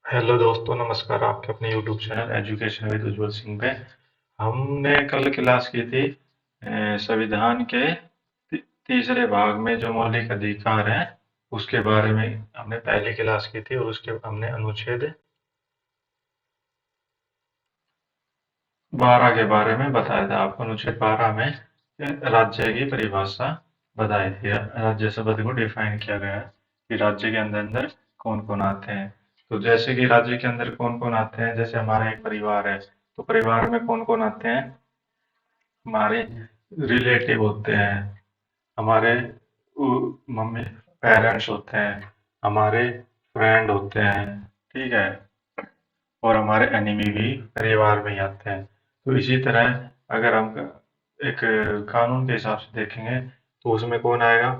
Hello दोस्तों, नमस्कार। आपके अपने यूट्यूब चैनल एजुकेशन विद उज्ज्वल सिंह पे हमने कल क्लास की थी संविधान के तीसरे भाग में जो मौलिक अधिकार हैं उसके बारे में हमने पहली क्लास की थी, और उसके हमने अनुच्छेद 12 के बारे में बताया था आपको। अनुच्छेद 12 में राज्य की परिभाषा बताई थी। राज्य शब्द को डिफाइन किया गया है कि राज्य के अंदर अंदर कौन कौन आते हैं। तो जैसे कि राज्य के अंदर कौन कौन आते हैं, जैसे हमारा एक परिवार है, तो परिवार में कौन कौन आते हैं? हमारे रिलेटिव होते हैं, हमारे मम्मी पेरेंट्स होते हैं, हमारे फ्रेंड होते हैं, ठीक है, और हमारे एनिमी भी परिवार में ही आते हैं। तो इसी तरह अगर हम एक कानून के हिसाब से देखेंगे तो उसमें कौन आएगा?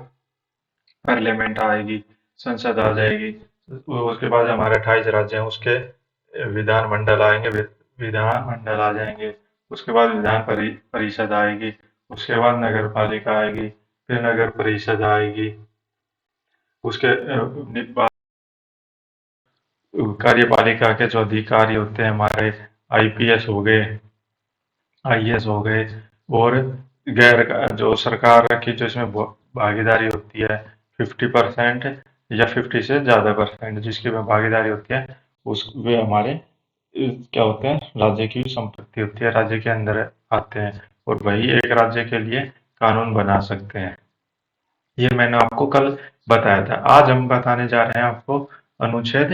पार्लियामेंट आएगी, संसद आ जाएगी। उसके बाद हमारे 28 राज्य हैं, उसके विधानमंडल आएंगे, विधानमंडल आ जाएंगे। उसके बाद परिषद आएगी। उसके बाद नगर पालिका आएगी, फिर नगर परिषद आएगी। उसके कार्यपालिका के जो अधिकारी होते हैं हमारे, आईपीएस हो गए, आईएएस हो गए, और जो सरकार की जो इसमें भागीदारी होती है 50% या 50 से ज्यादा परसेंट जिसकी में भागीदारी होती है, उस वे हमारे क्या होते हैं? राज्य की संपत्ति होती है, राज्य के अंदर आते हैं, और वही एक राज्य के लिए कानून बना सकते हैं। ये मैंने आपको कल बताया था। आज हम बताने जा रहे हैं आपको अनुच्छेद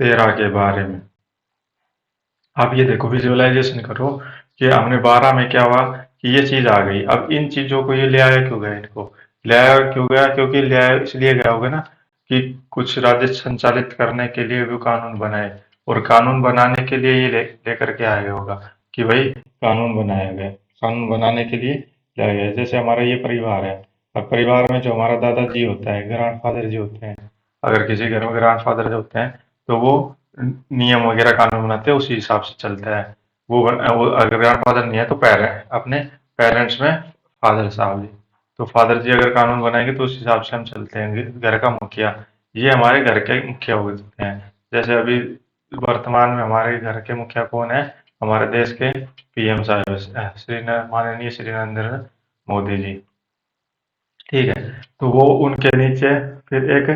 13 के बारे में। आप ये देखो, विजुअलाइजेशन करो कि हमने 12 में क्या हुआ कि ये चीज आ गई। अब इन चीजों को ये ले आया क्यों गया? इनको ले आया क्यों गया? क्योंकि ले आया इसलिए गया होगा ना कि कुछ राज्य संचालित करने के लिए भी कानून बनाए, और कानून बनाने के लिए ये लेकर के आया होगा कि भाई कानून बनाया गया। कानून बनाने के लिए लाया गया। जैसे हमारा ये परिवार है, अब परिवार में जो हमारा दादाजी होता है, ग्रैंड फादर जी होते हैं, अगर किसी घर में ग्रैंड फादर जो होते हैं तो वो नियम वगैरह कानून बनाते हैं, उसी हिसाब से चलता है। वो अगर ग्रैंडफादर नहीं है तो अपने पेरेंट्स में फादर साहब जी, तो फादर जी अगर कानून बनाएंगे तो उस हिसाब से हम चलते हैं। घर का मुखिया, ये हमारे घर के मुखिया होते हैं। जैसे अभी वर्तमान में हमारे घर के मुखिया कौन है? हमारे देश के पीएम साहब, माननीय श्री नरेंद्र मोदी जी, ठीक है। तो वो उनके नीचे फिर एक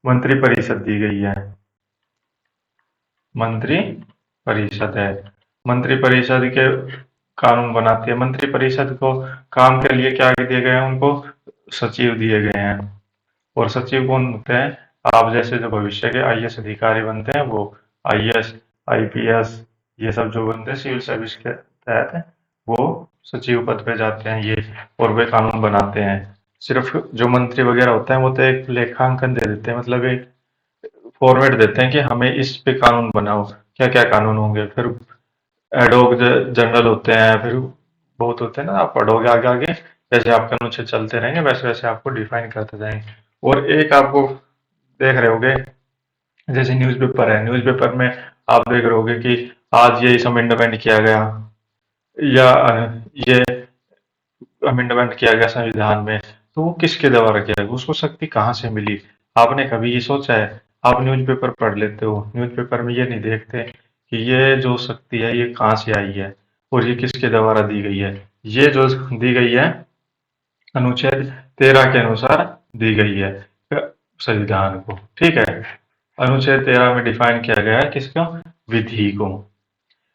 मंत्री परिषद दी गई है। मंत्री परिषद है। मंत्री परिषद के कानून बनाती है। मंत्री परिषद को काम के लिए क्या दिए गए हैं? उनको सचिव दिए गए हैं। और सचिव कौन होते हैं? आप जैसे जो भविष्य के आईएएस अधिकारी बनते हैं वो आईएएस, आईपीएस, ये सब जो बनते हैं सिविल सर्विस के तहत, वो सचिव पद पे जाते हैं ये, और वे कानून बनाते हैं। सिर्फ जो मंत्री वगैरह होते हैं वो तो एक लेखांकन दे देते हैं, मतलब एक फॉर्मेट देते हैं कि हमें इस पे कानून बनाओ, क्या क्या कानून होंगे। फिर एडोक जनरल होते हैं, फिर बहुत होते हैं ना, आप पढ़ोगे आगे आगे, जैसे आपके अनुच्छेद चलते रहेंगे वैसे वैसे आपको डिफाइन करते जाएंगे। और एक आपको देख रहे होगे, जैसे न्यूज़पेपर है, न्यूज़पेपर में आप देख रहे होगे कि आज ये अमेंडमेंट किया गया, या ये अमेंडमेंट किया गया संविधान में, तो वो किसके द्वारा किया गया? उसको शक्ति कहाँ से मिली? आपने कभी ये सोचा है? आप न्यूज़पेपर पढ़ लेते हो, न्यूज़पेपर में ये नहीं देखते कि ये जो शक्ति है ये कहाँ से आई है और ये किसके द्वारा दी गई है। ये जो दी गई है अनुच्छेद 13 के अनुसार दी गई है संविधान को, ठीक है। अनुच्छेद 13 में डिफाइन किया गया है किसको? विधि को।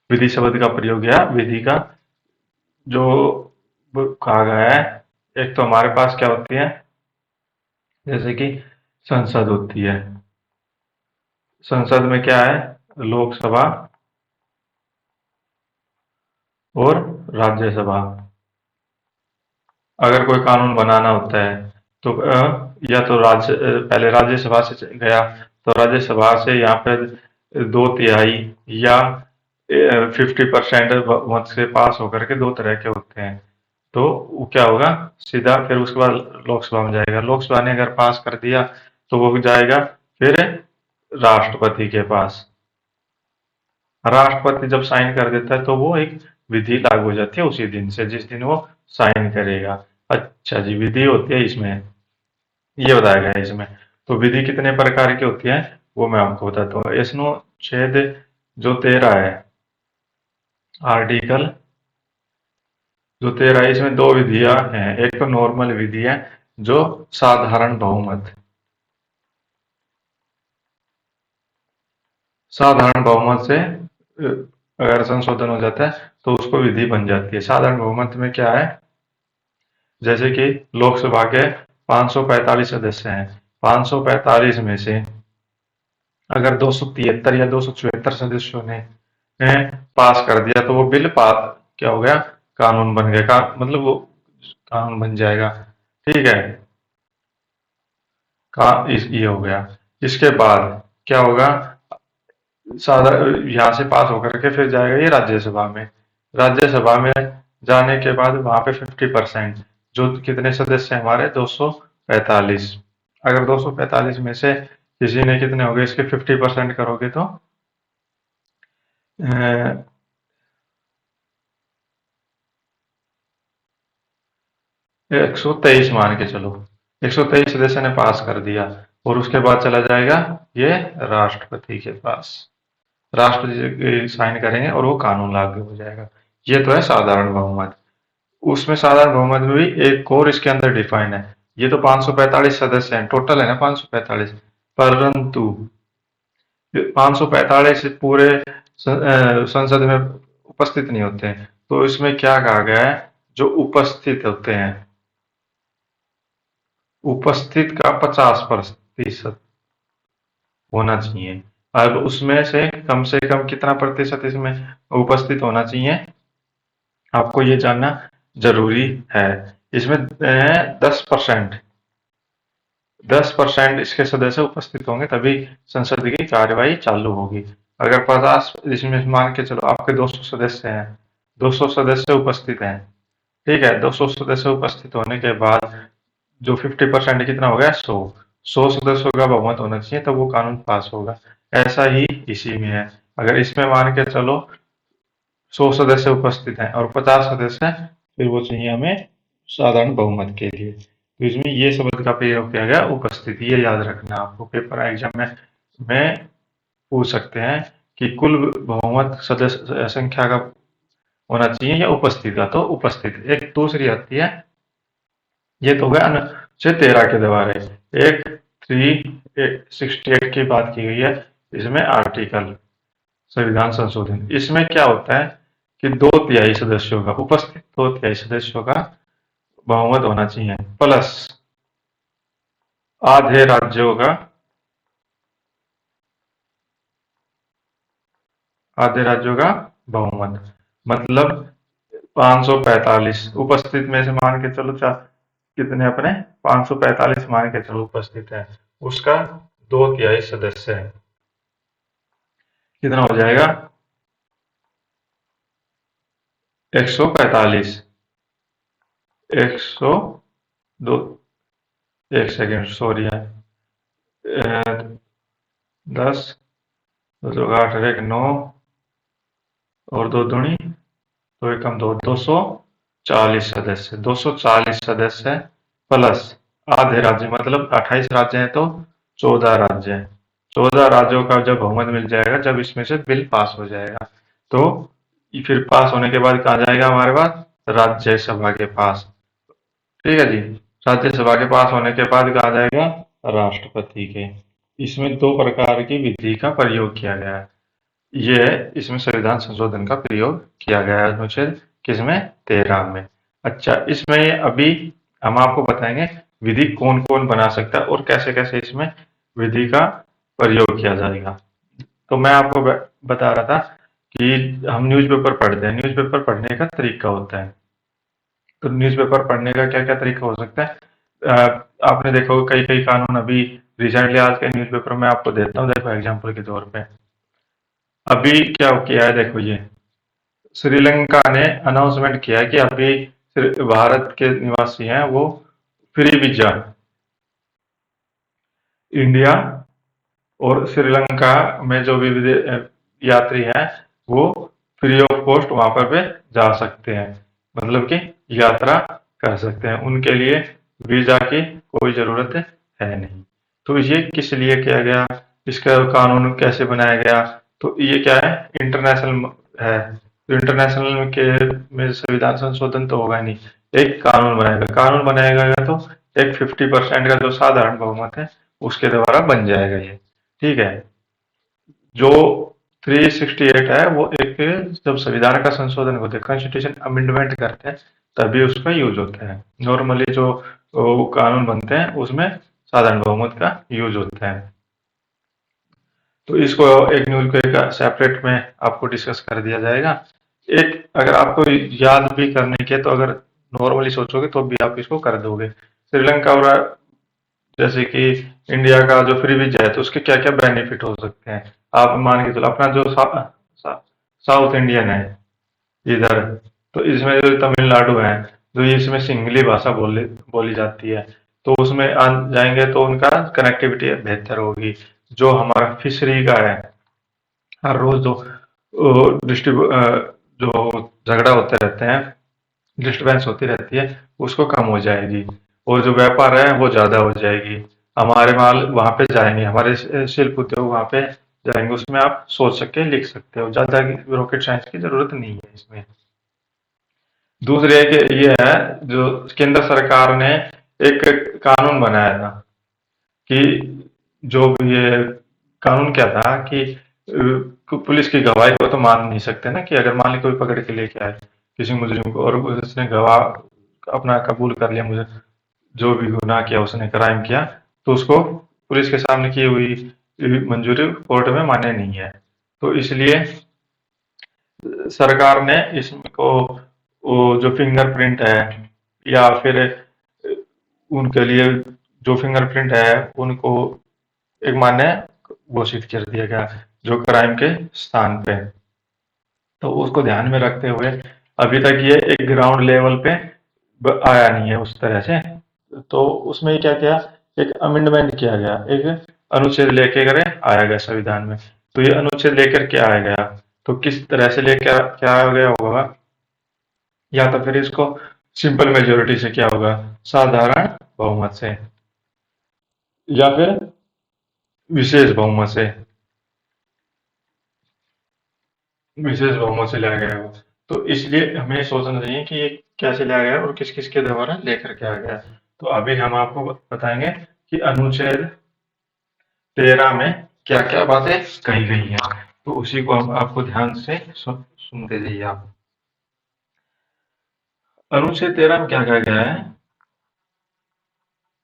विधि शब्द का प्रयोग किया, विधि का जो कहा गया है। एक तो हमारे पास क्या होती है, जैसे कि संसद होती है। संसद में क्या है? लोकसभा और राज्यसभा। अगर कोई कानून बनाना होता है तो या तो पहले राज्यसभा से गया, तो राज्यसभा से यहाँ पे 2/3 या 50% मत से पास होकर के दो तरह के होते हैं। तो वो क्या होगा, सीधा फिर उसके बाद लोकसभा में जाएगा। लोकसभा ने अगर पास कर दिया तो वो जाएगा फिर राष्ट्रपति के पास। राष्ट्रपति जब साइन कर देता है तो वो एक विधि लागू हो जाती है उसी दिन से, जिस दिन वो साइन करेगा। अच्छा जी, विधि होती है इसमें, ये बताया गया है इसमें। तो विधि कितने प्रकार की होती है वो मैं आपको बताता हूँ। अनुच्छेद जो 13 है, आर्टिकल जो 13 है, इसमें दो विधियां हैं। एक तो नॉर्मल विधि है जो साधारण बहुमत, साधारण बहुमत से अगर संशोधन हो जाता है तो उसको विधि बन जाती है। साधारण बहुमत में क्या है, जैसे कि लोकसभा के 545 सदस्य हैं, 545 में से अगर 273 या 274 सदस्यों ने पास कर दिया तो वो बिल पास क्या हो गया, कानून बन गया। मतलब वो कानून बन जाएगा। ठीक है, ये हो गया। इसके बाद क्या होगा, साधा यहाँ से पास होकर के फिर जाएगा ये राज्यसभा में। राज्यसभा में जाने के बाद वहां पे 50%, जो कितने सदस्य हैं हमारे 245, अगर 245 में से किसी ने कितने हो गए इसके 50% करोगे तो 123 मान के चलो, 123 सदस्य ने पास कर दिया और उसके बाद चला जाएगा ये राष्ट्रपति के पास। राष्ट्रपति साइन करेंगे और वो कानून लागू हो जाएगा। ये तो है साधारण बहुमत। उसमें साधारण बहुमत में भी एक और इसके अंदर डिफाइन है। ये तो 545 सदस्य हैं, टोटल है ना 545, परंतु 545 पूरे संसद में उपस्थित नहीं होते हैं। तो इसमें क्या कहा गया है, जो उपस्थित होते हैं, उपस्थित का 50% होना चाहिए। अब उसमें से कम कितना प्रतिशत इसमें उपस्थित होना चाहिए, आपको ये जानना जरूरी है। इसमें 10%, 10% इसके सदस्य उपस्थित होंगे तभी संसद की कार्यवाही चालू होगी। अगर 50, इसमें मान के चलो आपके 200 सदस्य हैं, 200 सदस्य उपस्थित हैं, ठीक है, 200 सदस्य उपस्थित होने के बाद जो 50% कितना हो गया, 100 सदस्यों का बहुमत होना चाहिए तब वो कानून पास होगा। ऐसा ही इसी में है। अगर इसमें मान के चलो 100 सदस्य उपस्थित हैं और 50 सदस्य हैं, फिर वो चाहिए हमें साधारण बहुमत के लिए। तो इसमें ये शब्द का प्रयोग किया गया उपस्थिति, ये याद रखना आपको। पेपर एग्जाम में पूछ सकते हैं कि कुल बहुमत सदस्य संख्या का होना चाहिए या उपस्थित का, तो उपस्थित। एक दूसरी आती है, ये तो हो गया अनुच्छेद 13 के द्वारा। एक 368 की बात की गई है, इसमें आर्टिकल संविधान संशोधन। इसमें क्या होता है कि 2/3 सदस्यों का उपस्थित, 2/3 सदस्यों का बहुमत होना चाहिए, प्लस आधे राज्यों का, आधे राज्यों का बहुमत। मतलब 545 उपस्थित में से मान के चलो कितने अपने 545 मान के चलो उपस्थित है, उसका 2/3 सदस्य है, कितना हो जाएगा 145, 102, एक सेकेंड सॉरी है, 10, 2 8 1 9 और 2 दूनी तो एकम 2, 240 सदस्य, 240 सदस्य प्लस आधे राज्य, मतलब 28 राज्य हैं तो 14 राज्य हैं। 14 राज्यों का जब बहुमत मिल जाएगा, जब इसमें से बिल पास हो जाएगा, तो फिर पास होने के बाद कहाँ जाएगा हमारे पास, राज्यसभा के पास। ठीक है जी, राज्यसभा के पास होने के बाद कहाँ जाएगा, राष्ट्रपति के। इसमें दो प्रकार की विधि का प्रयोग किया गया है। ये इसमें संविधान संशोधन का प्रयोग किया गया है अनुच्छेद किसमें, 13 में। अच्छा, इसमें अभी हम आपको बताएंगे विधि कौन कौन बना सकता है और कैसे कैसे इसमें विधि का प्रयोग किया जाएगा। तो मैं आपको बता रहा था कि हम न्यूज़पेपर पढ़ते हैं, न्यूज़पेपर पढ़ने का तरीका होता है। तो न्यूज़पेपर पढ़ने का क्या क्या तरीका हो सकता है, आपने देखा होगा कई कई कानून अभी रिसेंटली आज के न्यूज़पेपर में आपको देता हूँ, देखो एग्जाम्पल के तौर पे। अभी क्या किया है, देखो ये श्रीलंका ने अनाउंसमेंट किया है कि अभी भारत के निवासी हैं वो फ्री वीजा इंडिया और श्रीलंका में जो भी यात्री हैं वो फ्री ऑफ कॉस्ट वहां पर पे जा सकते हैं, मतलब कि यात्रा कर सकते हैं। उनके लिए वीजा की कोई जरूरत है नहीं। तो ये किस लिए किया गया, इसका कानून कैसे बनाया गया, तो ये क्या है, इंटरनेशनल है। तो इंटरनेशनल के में संविधान संशोधन तो होगा नहीं, एक कानून बनाएगा, कानून बनाएगा तो एक 50% का जो साधारण बहुमत है उसके द्वारा बन जाएगा ये। ठीक है। जो 368 है वो एक, जब संविधान का संशोधन होता है, कॉन्स्टिट्यूशन अमेंडमेंट करते हैं, तभी उसका यूज होता है। नॉर्मली जो कानून बनते हैं उसमें साधारण बहुमत का यूज होता है। तो इसको एक न्यूज को एक सेपरेट में आपको डिस्कस कर दिया जाएगा। एक अगर आपको याद भी करने के, तो अगर नॉर्मली सोचोगे तो भी आप इसको कर दोगे। श्रीलंका और जैसे कि इंडिया का जो फ्री वीजा है, तो उसके क्या क्या बेनिफिट हो सकते हैं। आप मान के चलो अपना जो साउथ इंडियन है इधर, तो इसमें जो तमिलनाडु है, जो इसमें सिंगली भाषा बोली जाती है, तो उसमें आ जाएंगे तो उनका कनेक्टिविटी बेहतर होगी। जो हमारा फिशरी का है, हर रोज जो डिस्ट्रीब्यू जो झगड़ा होते रहते हैं, डिस्टरबेंस होती रहती है, उसको कम हो जाएगी। और जो व्यापार है वो ज्यादा हो जाएगी। हमारे माल वहां पे जाएंगे, हमारे शिल्प उद्योग वहां पे जाएंगे। उसमें आप सोच सके लिख सकते हो, ज्यादा रॉकेट साइंस की जरूरत नहीं है इसमें। दूसरे एक ये है, जो केंद्र सरकार ने एक कानून बनाया था कि जो ये कानून क्या था कि पुलिस की गवाही को तो मान नहीं सकते ना, कि अगर मान ली कोई पकड़ के लेके आए किसी मुजरिम को और उसने गवाह अपना कबूल कर लिया, मुझे जो भी गुनाह किया उसने, क्राइम किया, तो उसको पुलिस के सामने की हुई मंजूरी कोर्ट में मान्य नहीं है। तो इसलिए सरकार ने इसको वो जो फिंगरप्रिंट है, या फिर उनके लिए जो फिंगरप्रिंट है उनको एक मान्य घोषित कर दिया गया, जो क्राइम के स्थान पे। तो उसको ध्यान में रखते हुए अभी तक ये एक ग्राउंड लेवल पे आया नहीं है उस तरह से। तो उसमें क्या किया, एक अमेंडमेंट किया गया, एक अनुच्छेद लेके करे आया गया संविधान में। तो ये अनुच्छेद लेकर के आया गया, तो किस तरह से लेकर क्या आया गया होगा, या तो फिर इसको सिंपल मेजोरिटी से क्या होगा, साधारण बहुमत से, या फिर विशेष बहुमत से, विशेष बहुमत से लाया गया होगा। तो इसलिए हमें सोचना चाहिए कि ये कैसे लाया गया और किस किस के द्वारा लेकर के आया गया। तो अभी हम आपको बताएंगे कि अनुच्छेद 13 में क्या क्या बातें कही गई हैं। तो उसी को हम आपको ध्यान से सुनते जाइए आप। अनुच्छेद 13 में क्या कहा गया है,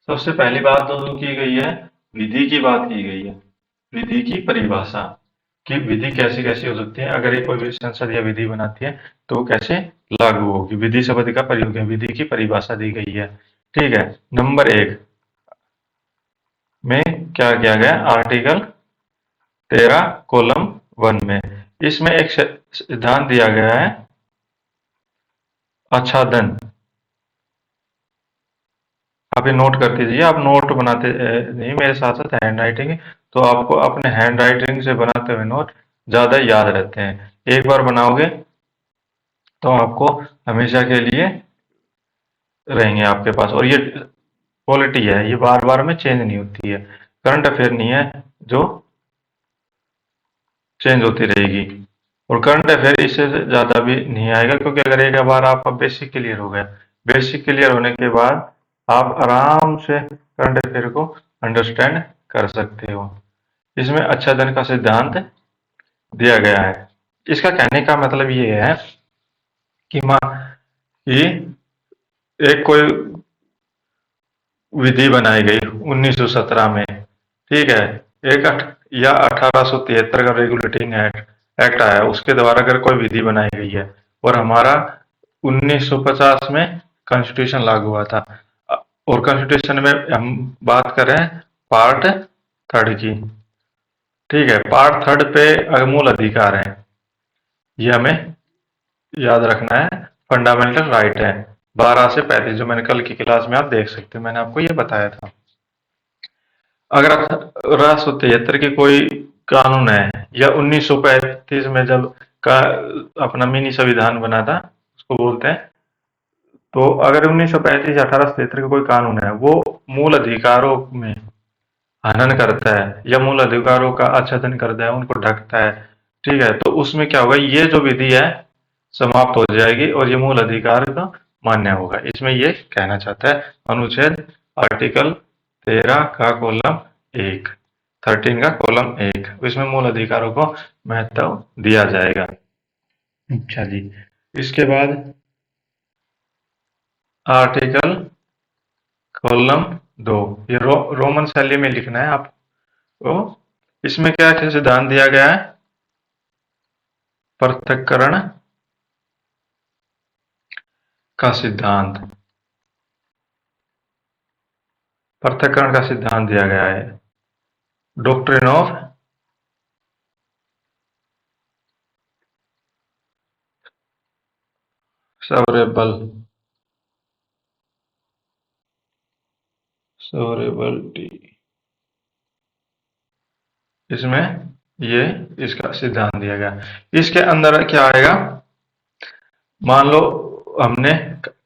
सबसे पहली बात जो की गई है, विधि की बात की गई है। विधि की परिभाषा, कि विधि कैसी कैसी हो सकती है, अगर ये कोई भी संसद या विधि बनाती है तो वो कैसे लागू होगी। विधि शब्द का प्रयोग है, विधि की परिभाषा दी गई है। ठीक है। नंबर 1 में क्या किया गया, आर्टिकल 13 कॉलम 1 में, इसमें एक सिद्धांत दिया गया है, आच्छादन। आप ये नोट करते जाइए, आप नोट बनाते नहीं मेरे साथ साथ हैंड राइटिंग, तो आपको अपने हैंड राइटिंग से बनाते हुए नोट ज्यादा याद रहते हैं। एक बार बनाओगे तो आपको हमेशा के लिए रहेंगे आपके पास। और ये क्वालिटी है, ये बार बार में चेंज नहीं होती है, करंट अफेयर नहीं है जो चेंज होती रहेगी। और करंट अफेयर इससे ज्यादा भी नहीं आएगा, क्योंकि अगर एक बार आपका बेसिक क्लियर हो गया, बेसिक क्लियर होने के बाद आप आराम से करंट अफेयर को अंडरस्टैंड कर सकते हो। इसमें आच्छादन का सिद्धांत दिया गया है। इसका कहने का मतलब ये है कि कि एक कोई विधि बनाई गई 1917 में, ठीक है, एक या 1873 का रेगुलेटिंग एक्ट आया, उसके द्वारा अगर कोई विधि बनाई गई है, और हमारा 1950 में कॉन्स्टिट्यूशन लागू हुआ था, और कॉन्स्टिट्यूशन में हम बात कर रहे हैं पार्ट 3 की। ठीक है, पार्ट 3 पे मूल अधिकार है, ये हमें याद रखना है, फंडामेंटल राइट है। 12 से 35 जो मैंने कल की क्लास में आप देख सकते हो, मैंने आपको ये बताया था। अगर 1873 की कोई कानून है, या 1935 में जब का अपना मिनी संविधान बना था उसको बोलते हैं, तो अगर 1935 या 1873 का कोई कानून है, वो मूल अधिकारों में हनन करता है या मूल अधिकारों का आच्छादन करता है, उनको ढकता है, ठीक है, तो उसमें क्या होगा, ये जो विधि है समाप्त हो जाएगी और ये मूल अधिकार का मान्य होगा। इसमें ये कहना चाहता है अनुच्छेद आर्टिकल 13 का कॉलम 1, 13 का कॉलम 1, इसमें मूल अधिकारों को महत्व दिया जाएगा। अच्छा जी, इसके बाद आर्टिकल कॉलम 2, ये रोमन शैली में लिखना है आपको। इसमें क्या क्या सिद्धांत दिया गया है? पृथक्करण का सिद्धांत, पृथक्करण का सिद्धांत दिया गया है। डॉक्ट्रिन ऑफ सेवरेबल सेवरेबिलिटी, इसमें ये इसका सिद्धांत दिया गया। इसके अंदर क्या आएगा, मान लो हमने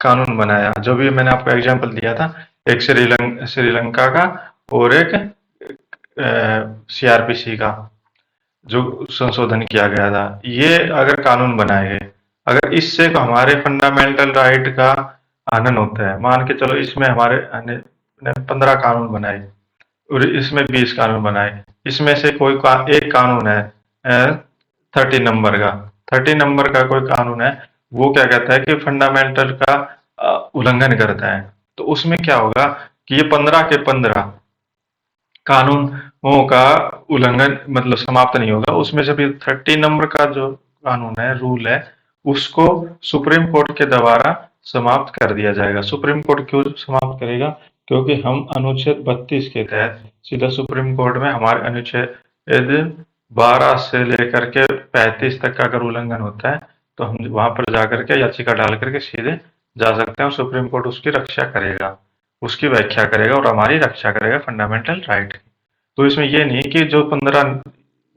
कानून बनाया, जो भी मैंने आपको एग्जांपल दिया था, एक श्रीलंका का और एक सीआरपीसी का जो संशोधन किया गया था, ये अगर कानून बनाए गए, अगर इससे हमारे फंडामेंटल राइट का हनन होता है, मान के चलो इसमें हमारे ने 15 कानून बनाए और इसमें 20 कानून बनाए, इसमें से कोई एक कानून है 30 नंबर का, 30 नंबर का कोई कानून है, वो क्या कहता है कि फंडामेंटल का उल्लंघन करता है, तो उसमें क्या होगा कि ये 15 के 15 कानूनों का उल्लंघन मतलब समाप्त नहीं होगा, उसमें से भी 30 नंबर का जो कानून है, रूल है, उसको सुप्रीम कोर्ट के द्वारा समाप्त कर दिया जाएगा। सुप्रीम कोर्ट क्यों समाप्त करेगा? क्योंकि हम अनुच्छेद 32 के तहत सीधा सुप्रीम कोर्ट में हमारे अनुच्छेद 12 से लेकर के 35 तक का अगर उल्लंघन होता है, तो हम वहां पर जाकर के याचिका डाल करके सीधे जा सकते हैं और सुप्रीम कोर्ट उसकी रक्षा करेगा, उसकी व्याख्या करेगा और हमारी रक्षा करेगा फंडामेंटल राइट की। तो इसमें ये नहीं कि जो 15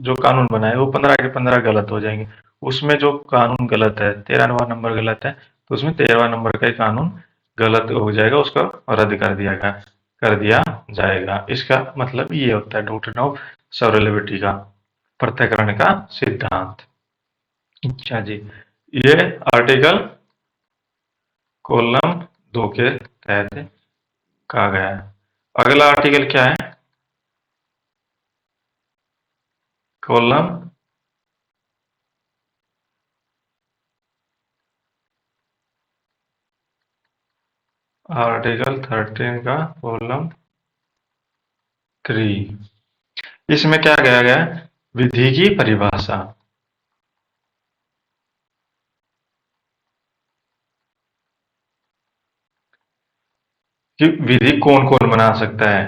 जो कानून बनाए वो 15 के 15 गलत हो जाएंगे, उसमें जो कानून गलत है, 13वां नंबर गलत है, तो उसमें 13वां नंबर का ही कानून गलत हो जाएगा, उसको रद्द कर दिया जाएगा। इसका मतलब ये होता है डॉक्ट्रिन ऑफ सेवरेबिलिटी का, पृथक्करण का सिद्धांत। अच्छा जी, ये आर्टिकल कॉलम 2 के तहत कहा गया है। अगला आर्टिकल क्या है? कॉलम आर्टिकल 13 का कॉलम 3, इसमें क्या कहा गया है? विधि की परिभाषा। कि विधि कौन कौन बना सकता है,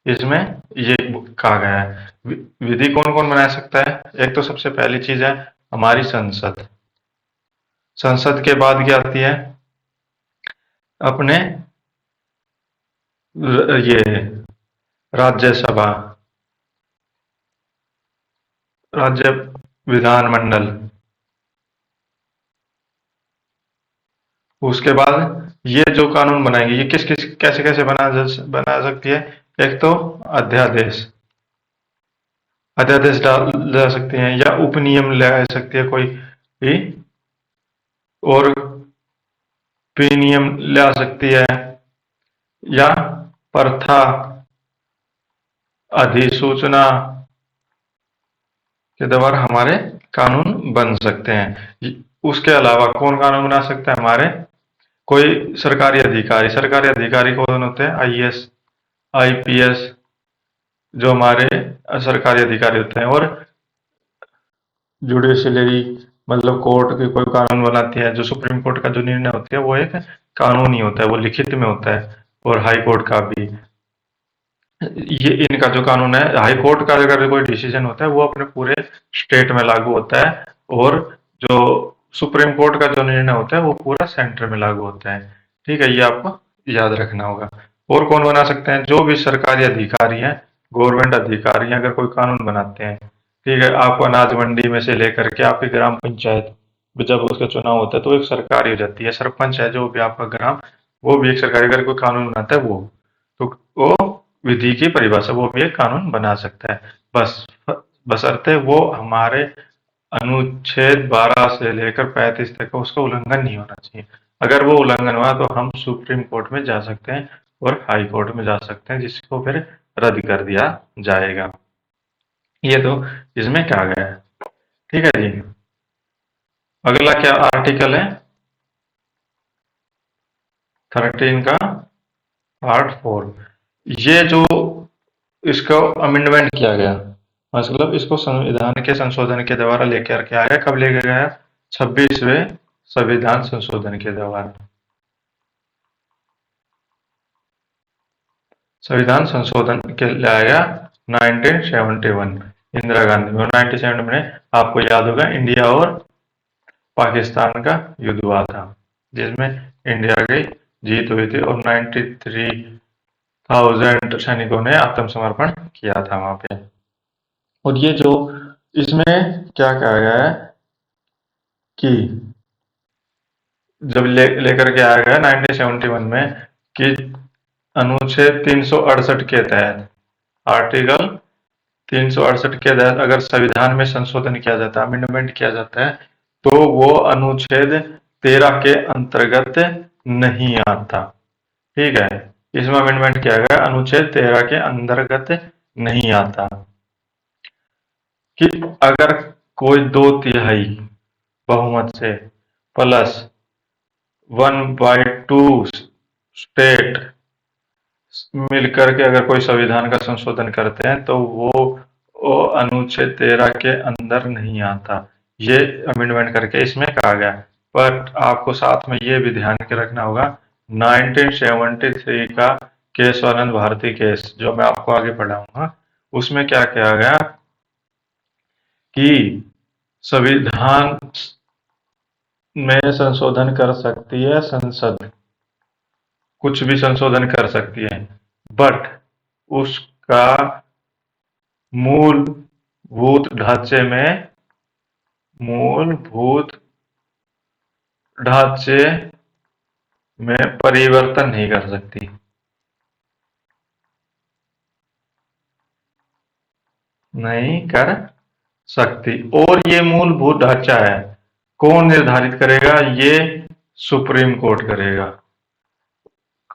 इसमें ये कहा गया है। विधि कौन कौन बना सकता है? एक तो सबसे पहली चीज है हमारी संसद। संसद के बाद क्या आती है? अपने ये राज्यसभा, राज्य विधानमंडल। उसके बाद ये जो कानून बनाएंगे, ये किस किस कैसे कैसे बना सकती है? एक तो अध्यादेश, अध्यादेश डाल जा सकते हैं या उपनियम ले सकती है कोई भी, और विनियम ला सकती है या प्रथा अधिसूचना के द्वारा हमारे कानून बन सकते हैं। उसके अलावा कौन कानून बना सकता है? हमारे कोई सरकारी अधिकारी कौन होते हैं? आईएएस, आईपीएस, जो हमारे सरकारी अधिकारी होते हैं। और जुडिशलरी मतलब कोर्ट की कोई कानून बनाती है, जो सुप्रीम कोर्ट का जो निर्णय होता है वो एक कानूनी होता है, वो लिखित में होता है। और हाई कोर्ट का भी, ये इनका जो कानून है, हाई कोर्ट का अगर कोई डिसीजन होता है वो अपने पूरे स्टेट में लागू होता है, और जो सुप्रीम कोर्ट का जो निर्णय होता है वो पूरा सेंटर में लागू होता है। ठीक है, ये आपको याद रखना होगा। और कौन बना सकते हैं? जो भी सरकारी अधिकारी हैं, गवर्नमेंट अधिकारी हैं, अगर कोई कानून बनाते हैं, ठीक है, आपको अनाज मंडी में से लेकर के आपकी ग्राम पंचायत जब उसका चुनाव होता है तो एक सरकारी हो जाती है, सरपंच है जो भी आपका ग्राम, वो भी एक सरकारी, अगर कोई कानून बनाता है वो, तो वो विधि की परिभाषा, वो भी एक कानून बना सकता है। बशर्ते वो हमारे अनुच्छेद 12 से लेकर 35 तक का उसका उल्लंघन नहीं होना चाहिए। अगर वो उल्लंघन हुआ तो हम सुप्रीम कोर्ट में जा सकते हैं और हाई कोर्ट में जा सकते हैं, जिसको फिर रद्द कर दिया जाएगा। ये तो इसमें क्या गया है। ठीक है जी। अगला क्या आर्टिकल है 13 का पार्ट 4। ये जो इसका अमेंडमेंट किया गया, मतलब इसको संविधान के संशोधन के द्वारा लेकर के आया, कब लेकर गया? 26वें संविधान संशोधन के द्वारा। संविधान संशोधन के लाया गया 1971 इंदिरा गांधी में। 1970 में आपको याद होगा इंडिया और पाकिस्तान का युद्ध हुआ था, जिसमें इंडिया की जीत हुई थी और 93,000 सैनिकों ने आत्मसमर्पण किया था वहां पे। और ये जो इसमें क्या कहा गया है कि जब लेकर के आया गया 1971 में कि अनुच्छेद 368 के तहत, आर्टिकल 368 के तहत अगर संविधान में संशोधन किया जाता है, अमेंडमेंट किया जाता है, तो वो अनुच्छेद 13 के अंतर्गत नहीं आता। ठीक है, इसमें अमेंडमेंट किया गया अनुच्छेद 13 के अंतर्गत नहीं आता कि अगर कोई 2/3 बहुमत से प्लस 1/2 स्टेट मिलकर के अगर कोई संविधान का संशोधन करते हैं तो वो अनुच्छेद 13 के अंदर नहीं आता। ये अमेंडमेंट करके इसमें कहा गया। पर आपको साथ में ये भी ध्यान के रखना होगा 1973 का केशवानंद भारती केस, जो मैं आपको आगे पढ़ाऊंगा, उसमें क्या कहा गया कि संविधान में संशोधन कर सकती है संसद, कुछ भी संशोधन कर सकती है, बट उसका मूलभूत ढांचे में मूलभूत ढांचे में परिवर्तन नहीं कर सकती। नहीं कर सकती। और ये मूलभूत ढांचा है, कौन निर्धारित करेगा? ये सुप्रीम कोर्ट करेगा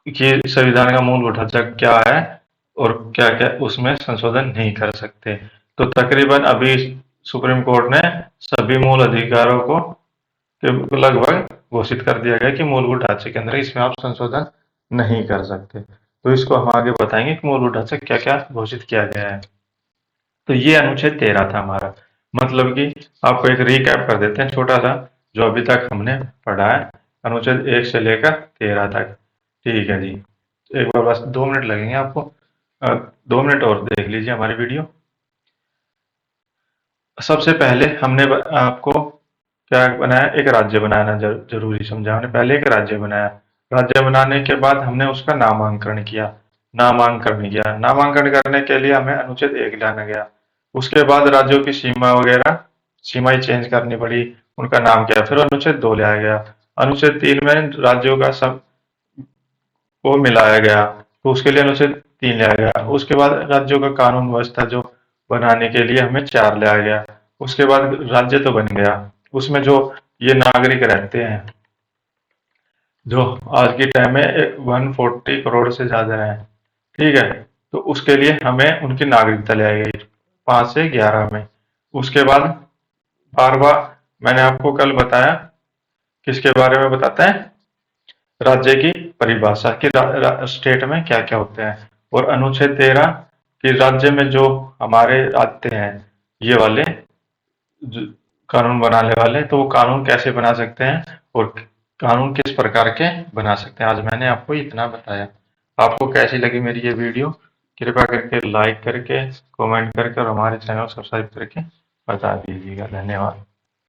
कि संविधान का मूलभूत ढांचा क्या है और क्या क्या उसमें संशोधन नहीं कर सकते। तो तकरीबन अभी सुप्रीम कोर्ट ने सभी मूल अधिकारों को लगभग घोषित कर दिया गया कि मूलभूत ढांचे के अंदर इसमें आप संशोधन नहीं कर सकते। तो इसको हम आगे बताएंगे कि मूलभूत ढांचा क्या क्या घोषित किया गया है। तो ये अनुच्छेद 13 था हमारा। मतलब कि आपको एक रिकैप कर देते हैं छोटा सा, जो अभी तक हमने पढ़ा है अनुच्छेद 1 से लेकर 13 तक। ठीक है जी, एक बार बस 2 मिनट लगेंगे आपको, 2 मिनट और देख लीजिए हमारी वीडियो। सबसे पहले हमने आपको क्या बनाया, एक राज्य बनाना जरूरी समझा। हमने पहले एक राज्य बनाया, राज्य बनाने के बाद हमने उसका नामांकन किया। नामांकन करने के लिए हमें अनुच्छेद 1 लाना गया। उसके बाद राज्यों की सीमा वगैरह सीमाएं चेंज करनी पड़ी, उनका नाम क्या, फिर अनुच्छेद 2 लाया गया। अनुच्छेद 3 में राज्यों का सब को मिलाया गया, तो उसके लिए अनुच्छेद 3 लाया गया। उसके बाद राज्यों का कानून व्यवस्था जो बनाने के लिए हमें 4 लाया गया। उसके बाद राज्य तो बन गया, उसमें जो ये नागरिक रहते हैं, जो आज के टाइम में 140 करोड़ से ज्यादा है। ठीक है, तो उसके लिए हमें उनकी नागरिकता ले आई गई 5 से 11 में। उसके बाद 12वां मैंने आपको कल बताया, किसके बारे में बताते हैं? राज्य की परिभाषा कि स्टेट में क्या क्या होते हैं। और अनुच्छेद 13 कि राज्य में जो हमारे आते हैं ये वाले कानून बनाने वाले, तो वो कानून कैसे बना सकते हैं और कानून किस प्रकार के बना सकते हैं। आज मैंने आपको इतना बताया। आपको कैसी लगी मेरी ये वीडियो? कृपया करके लाइक करके, कमेंट करके और हमारे चैनल सब्सक्राइब करके बता दीजिएगा। धन्यवाद।